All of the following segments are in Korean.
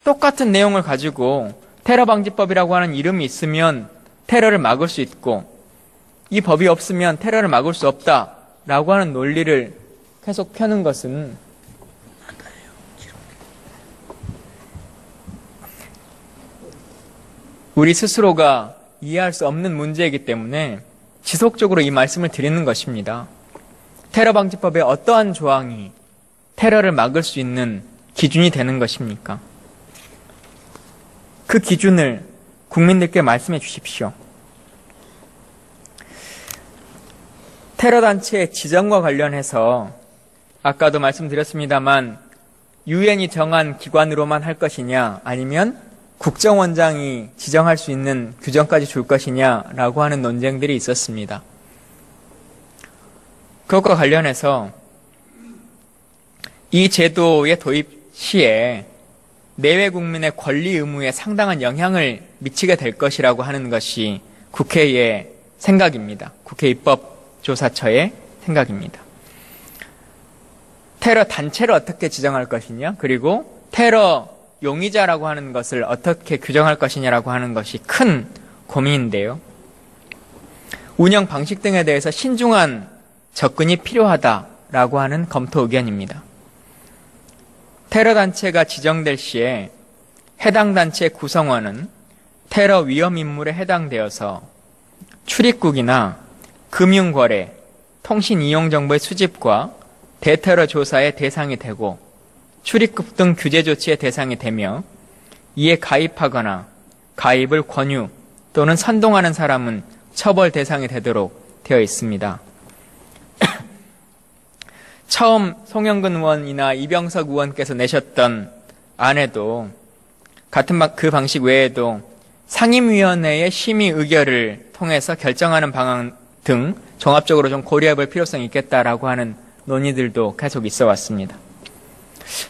똑같은 내용을 가지고 테러 방지법이라고 하는 이름이 있으면 테러를 막을 수 있고 이 법이 없으면 테러를 막을 수 없다라고 하는 논리를 계속 펴는 것은 우리 스스로가 이해할 수 없는 문제이기 때문에 지속적으로 이 말씀을 드리는 것입니다. 테러 방지법의 어떠한 조항이 테러를 막을 수 있는 기준이 되는 것입니까? 그 기준을 국민들께 말씀해 주십시오. 테러 단체의 지정과 관련해서 아까도 말씀드렸습니다만 유엔이 정한 기관으로만 할 것이냐 아니면 국정원장이 지정할 수 있는 규정까지 줄 것이냐라고 하는 논쟁들이 있었습니다. 그것과 관련해서 이 제도의 도입 시에 내외 국민의 권리 의무에 상당한 영향을 미치게 될 것이라고 하는 것이 국회의 생각입니다. 국회 입법조사처의 생각입니다. 테러 단체를 어떻게 지정할 것이냐, 그리고 테러 용의자라고 하는 것을 어떻게 규정할 것이냐라고 하는 것이 큰 고민인데요. 운영 방식 등에 대해서 신중한 접근이 필요하다라고 하는 검토 의견입니다. 테러 단체가 지정될 시에 해당 단체 구성원은 테러 위험 인물에 해당되어서 출입국이나 금융거래, 통신 이용 정보의 수집과 대테러 조사의 대상이 되고 출입국 등 규제 조치의 대상이 되며 이에 가입하거나 가입을 권유 또는 선동하는 사람은 처벌 대상이 되도록 되어 있습니다. 처음 송영근 의원이나 이병석 의원께서 내셨던 안에도 같은 그 방식 외에도 상임위원회의 심의 의결을 통해서 결정하는 방안 등 종합적으로 좀 고려해 볼 필요성이 있겠다라고 하는 논의들도 계속 있어 왔습니다.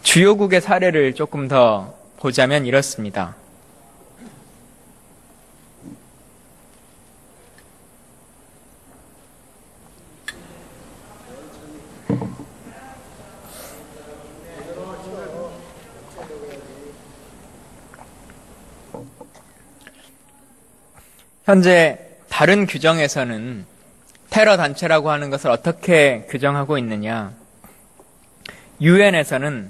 주요국의 사례를 조금 더 보자면 이렇습니다. 현재 다른 규정에서는 테러 단체라고 하는 것을 어떻게 규정하고 있느냐. 유엔에서는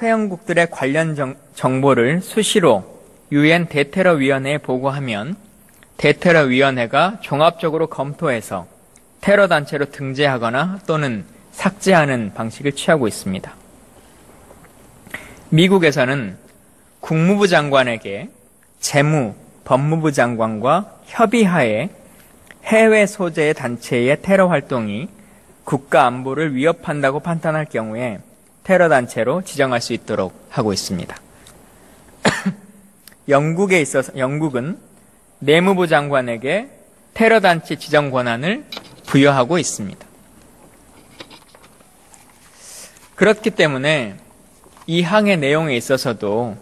회원국들의 관련 정보를 수시로 유엔 대테러위원회에 보고하면 대테러위원회가 종합적으로 검토해서 테러 단체로 등재하거나 또는 삭제하는 방식을 취하고 있습니다. 미국에서는 국무부 장관에게 재무, 법무부 장관과 협의하에 해외 소재의 단체의 테러 활동이 국가 안보를 위협한다고 판단할 경우에 테러 단체로 지정할 수 있도록 하고 있습니다. 영국에 있어서 영국은 내무부 장관에게 테러 단체 지정 권한을 부여하고 있습니다. 그렇기 때문에 이 항의 내용에 있어서도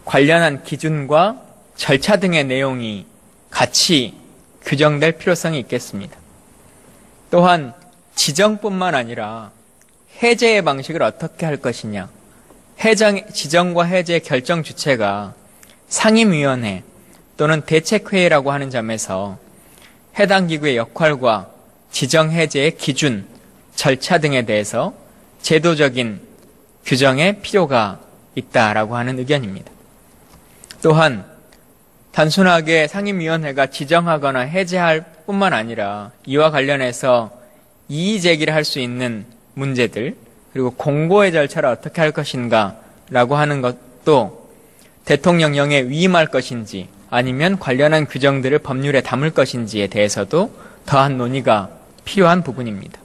관련한 기준과 절차 등의 내용이 같이 규정될 필요성이 있겠습니다. 또한 지정뿐만 아니라 해제의 방식을 어떻게 할 것이냐, 지정과 해제의 결정 주체가 상임위원회 또는 대책회의라고 하는 점에서 해당 기구의 역할과 지정 해제의 기준, 절차 등에 대해서 제도적인 규정의 필요가 있다라고 하는 의견입니다. 또한 단순하게 상임위원회가 지정하거나 해제할 뿐만 아니라 이와 관련해서 이의 제기를 할 수 있는 문제들, 그리고 공고의 절차를 어떻게 할 것인가 라고 하는 것도 대통령령에 위임할 것인지 아니면 관련한 규정들을 법률에 담을 것인지에 대해서도 더한 논의가 필요한 부분입니다.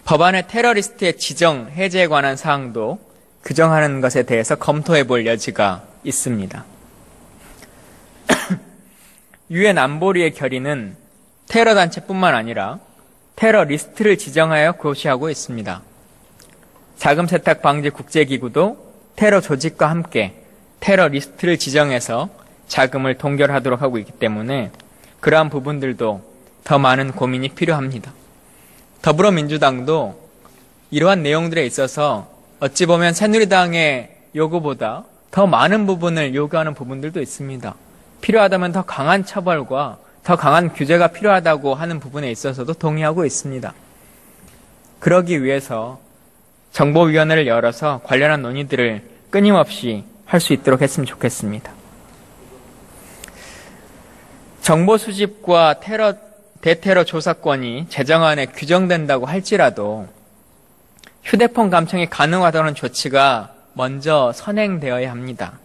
법안의 테러리스트의 지정, 해제에 관한 사항도 규정하는 것에 대해서 검토해 볼 여지가 있습니다. 유엔 안보리의 결의는 테러 단체뿐만 아니라 테러 리스트를 지정하여 고시하고 있습니다. 자금 세탁 방지 국제기구도 테러 조직과 함께 테러 리스트를 지정해서 자금을 동결하도록 하고 있기 때문에 그러한 부분들도 더 많은 고민이 필요합니다. 더불어민주당도 이러한 내용들에 있어서 어찌 보면 새누리당의 요구보다 더 많은 부분을 요구하는 부분들도 있습니다. 필요하다면 더 강한 처벌과 더 강한 규제가 필요하다고 하는 부분에 있어서도 동의하고 있습니다. 그러기 위해서 정보위원회를 열어서 관련한 논의들을 끊임없이 할 수 있도록 했으면 좋겠습니다. 정보 수집과 대테러 조사권이 제정안에 규정된다고 할지라도 휴대폰 감청이 가능하다는 조치가 먼저 선행되어야 합니다.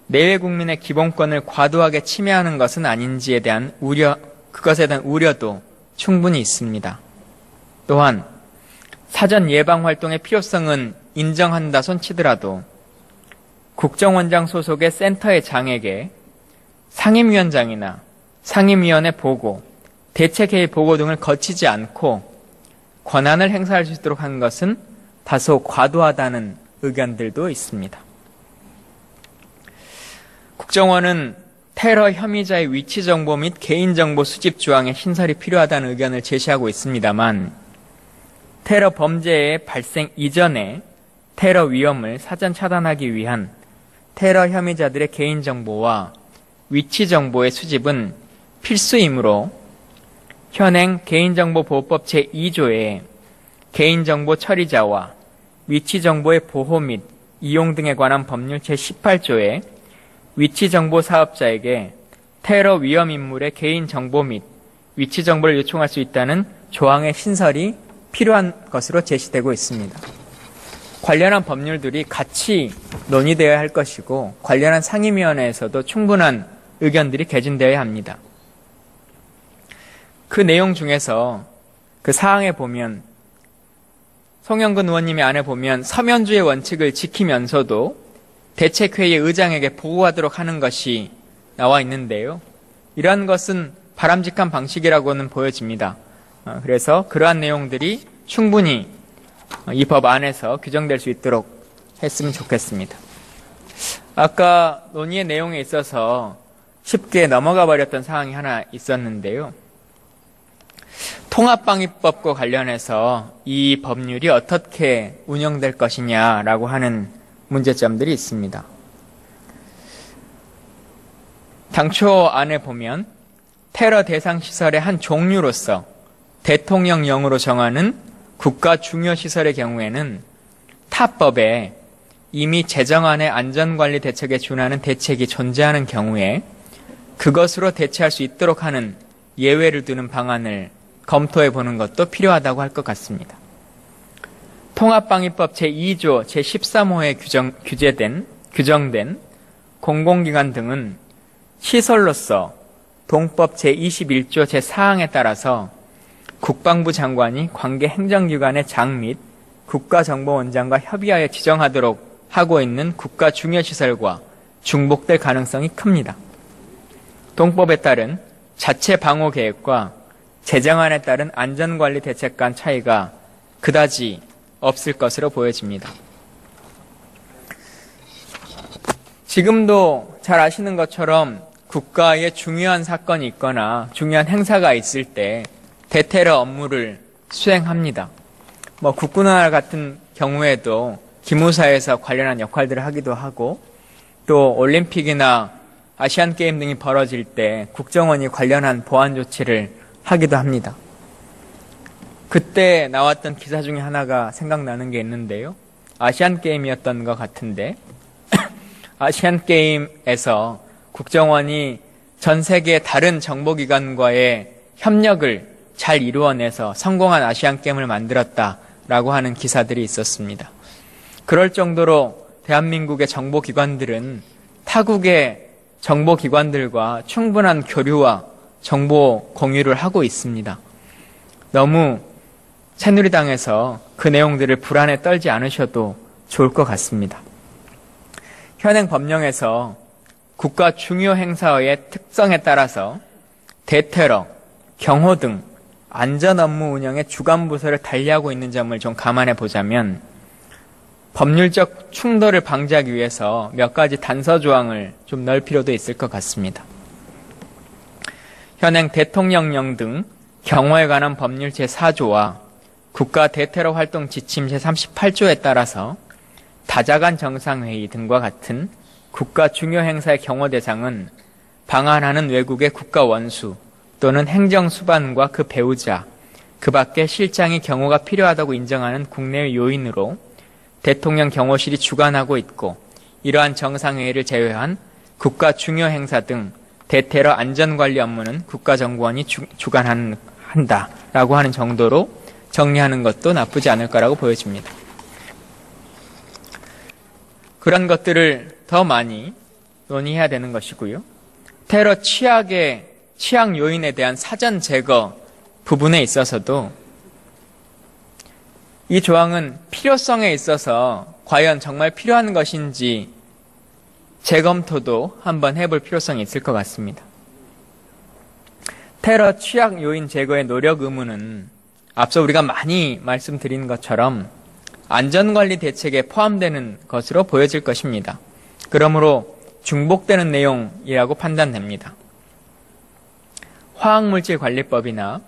내외 국민의 기본권을 과도하게 침해하는 것은 아닌지에 대한 그것에 대한 우려도 충분히 있습니다. 또한 사전 예방 활동의 필요성은 인정한다 손치더라도 국정원장 소속의 센터의 장에게 상임위원장이나 상임위원회 보고, 대책회의 보고 등을 거치지 않고 권한을 행사할 수 있도록 하는 것은 다소 과도하다는 의견들도 있습니다. 국정원은 테러 혐의자의 위치 정보 및 개인정보 수집 조항의 신설이 필요하다는 의견을 제시하고 있습니다만 테러 범죄의 발생 이전에 테러 위험을 사전 차단하기 위한 테러 혐의자들의 개인정보와 위치 정보의 수집은 필수이므로 현행 개인정보보호법 제2조의 개인정보 처리자와 위치 정보의 보호 및 이용 등에 관한 법률 제18조의 위치 정보 사업자에게 테러 위험 인물의 개인정보 및 위치 정보를 요청할 수 있다는 조항의 신설이 필요한 것으로 제시되고 있습니다. 관련한 법률들이 같이 논의되어야 할 것이고 관련한 상임위원회에서도 충분한 의견들이 개진되어야 합니다. 그 내용 중에서 그 사항에 보면 송영근 의원님의 안에 보면 서면주의 원칙을 지키면서도 대책회의 의장에게 보고하도록 하는 것이 나와 있는데요. 이러한 것은 바람직한 방식이라고는 보여집니다. 그래서 그러한 내용들이 충분히 이 법 안에서 규정될 수 있도록 했으면 좋겠습니다. 아까 논의의 내용에 있어서 쉽게 넘어가 버렸던 사항이 하나 있었는데요. 통합방위법과 관련해서 이 법률이 어떻게 운영될 것이냐라고 하는 문제점들이 있습니다. 당초 안에 보면 테러 대상 시설의 한 종류로서 대통령령으로 정하는 국가 중요 시설의 경우에는 타법에 이미 제정안의 안전관리 대책에 준하는 대책이 존재하는 경우에 그것으로 대체할 수 있도록 하는 예외를 두는 방안을 검토해 보는 것도 필요하다고 할 것 같습니다. 통합방위법 제2조 제13호에 규정된 공공기관 등은 시설로서 동법 제21조 제4항에 따라서 국방부 장관이 관계 행정기관의 장 및 국가정보원장과 협의하여 지정하도록 하고 있는 국가 중요시설과 중복될 가능성이 큽니다. 동법에 따른 자체 방호 계획과 제정안에 따른 안전관리 대책 간 차이가 그다지 없을 것으로 보여집니다. 지금도 잘 아시는 것처럼 국가에 중요한 사건이 있거나 중요한 행사가 있을 때 대테러 업무를 수행합니다. 국군화 같은 경우에도 기무사에서 관련한 역할들을 하기도 하고 또 올림픽이나 아시안게임 등이 벌어질 때 국정원이 관련한 보안 조치를 하기도 합니다. 그때 나왔던 기사 중에 하나가 생각나는 게 있는데요. 아시안게임이었던 것 같은데 아시안게임에서 국정원이 전 세계 다른 정보기관과의 협력을 잘 이루어내서 성공한 아시안게임을 만들었다라고 하는 기사들이 있었습니다. 그럴 정도로 대한민국의 정보기관들은 타국의 정보기관들과 충분한 교류와 정보 공유를 하고 있습니다. 너무 새누리당에서 그 내용들을 불안에 떨지 않으셔도 좋을 것 같습니다. 현행 법령에서 국가 중요 행사의 특성에 따라서 대테러, 경호 등 안전 업무 운영의 주관 부서를 달리하고 있는 점을 좀 감안해 보자면 법률적 충돌을 방지하기 위해서 몇 가지 단서 조항을 좀 넣을 필요도 있을 것 같습니다. 현행 대통령령 등 경호에 관한 법률 제4조와 국가 대테러 활동 지침 제38조에 따라서 다자간 정상회의 등과 같은 국가 중요 행사의 경호 대상은 방한하는 외국의 국가 원수 또는 행정수반과 그 배우자, 그 밖에 실장이 경호가 필요하다고 인정하는 국내의 요인으로 대통령 경호실이 주관하고 있고, 이러한 정상회의를 제외한 국가 중요 행사 등 대테러 안전관리 업무는 국가정보원이 주관한다라고 하는 정도로 정리하는 것도 나쁘지 않을 거라고 보여집니다. 그런 것들을 더 많이 논의해야 되는 것이고요. 테러 취약 요인에 대한 사전 제거 부분에 있어서도 이 조항은 필요성에 있어서 과연 정말 필요한 것인지 재검토도 한번 해볼 필요성이 있을 것 같습니다. 테러 취약 요인 제거의 노력 의무는 앞서 우리가 많이 말씀드린 것처럼 안전관리 대책에 포함되는 것으로 보여질 것입니다. 그러므로 중복되는 내용이라고 판단됩니다. 화학물질관리법이나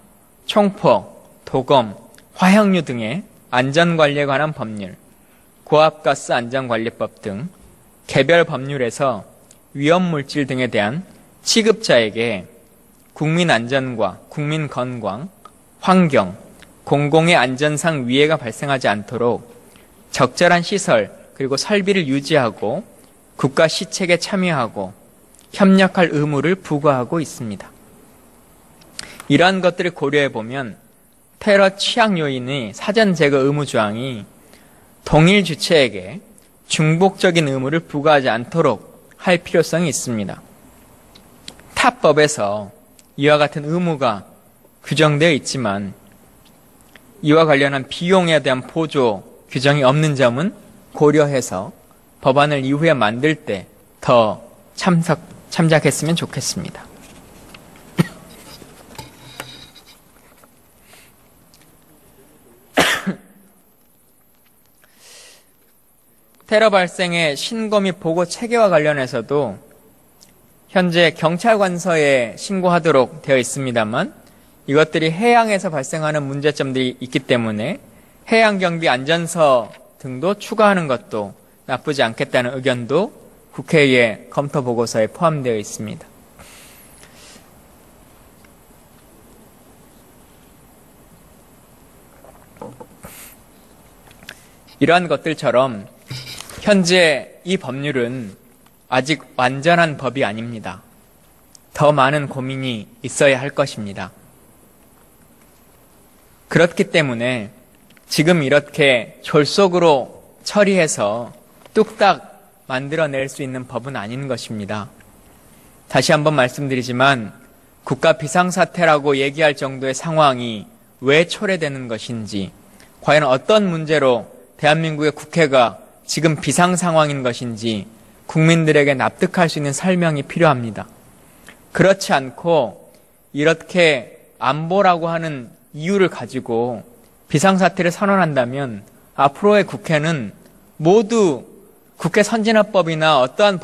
총포, 도검, 화형류 등의 안전관리에 관한 법률, 고압가스 안전관리법 등 개별 법률에서 위험물질 등에 대한 취급자에게 국민 안전과 국민 건강, 환경, 공공의 안전상 위해가 발생하지 않도록 적절한 시설 그리고 설비를 유지하고 국가 시책에 참여하고 협력할 의무를 부과하고 있습니다. 이러한 것들을 고려해 보면 테러 취약 요인의 사전 제거 의무 조항이 동일 주체에게 중복적인 의무를 부과하지 않도록 할 필요성이 있습니다. 타법에서 이와 같은 의무가 규정되어 있지만 이와 관련한 비용에 대한 보조 규정이 없는 점은 고려해서 법안을 이후에 만들 때 더 참작했으면 좋겠습니다. 테러 발생의 신고 및 보고 체계와 관련해서도 현재 경찰관서에 신고하도록 되어 있습니다만 이것들이 해양에서 발생하는 문제점들이 있기 때문에 해양경비안전서 등도 추가하는 것도 나쁘지 않겠다는 의견도 국회의 검토 보고서에 포함되어 있습니다. 이러한 것들처럼 현재 이 법률은 아직 완전한 법이 아닙니다. 더 많은 고민이 있어야 할 것입니다. 그렇기 때문에 지금 이렇게 졸속으로 처리해서 뚝딱 만들어낼 수 있는 법은 아닌 것입니다. 다시 한번 말씀드리지만 국가 비상사태라고 얘기할 정도의 상황이 왜 초래되는 것인지, 과연 어떤 문제로 대한민국의 국회가 지금 비상 상황인 것인지 국민들에게 납득할 수 있는 설명이 필요합니다. 그렇지 않고 이렇게 안보라고 하는 이유를 가지고 비상사태를 선언한다면 앞으로의 국회는 모두 국회 선진화법이나 어떠한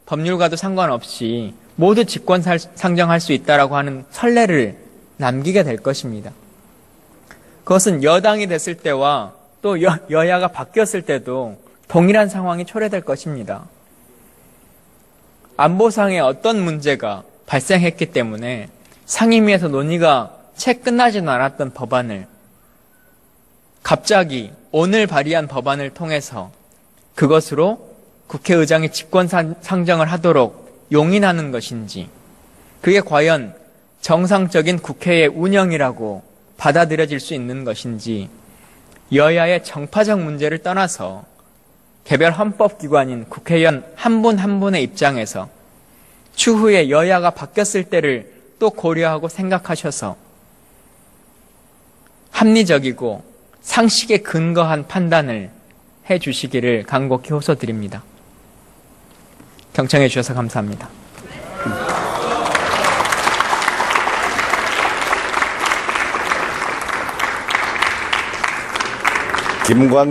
법률과도 상관없이 모두 직권 상정할 수 있다라고 하는 선례를 남기게 될 것입니다. 그것은 여당이 됐을 때와 또 여야가 바뀌었을 때도 동일한 상황이 초래될 것입니다. 안보상의 어떤 문제가 발생했기 때문에 상임위에서 논의가 채 끝나지는 않았던 법안을 갑자기 오늘 발의한 법안을 통해서 그것으로 국회의장이 직권 상정을 하도록 용인하는 것인지, 그게 과연 정상적인 국회의 운영이라고 받아들여질 수 있는 것인지, 여야의 정파적 문제를 떠나서 개별 헌법기관인 국회의원 한 분 한 분의 입장에서 추후에 여야가 바뀌었을 때를 또 고려하고 생각하셔서 합리적이고 상식에 근거한 판단을 해 주시기를 간곡히 호소드립니다. 경청해 주셔서 감사합니다. 김관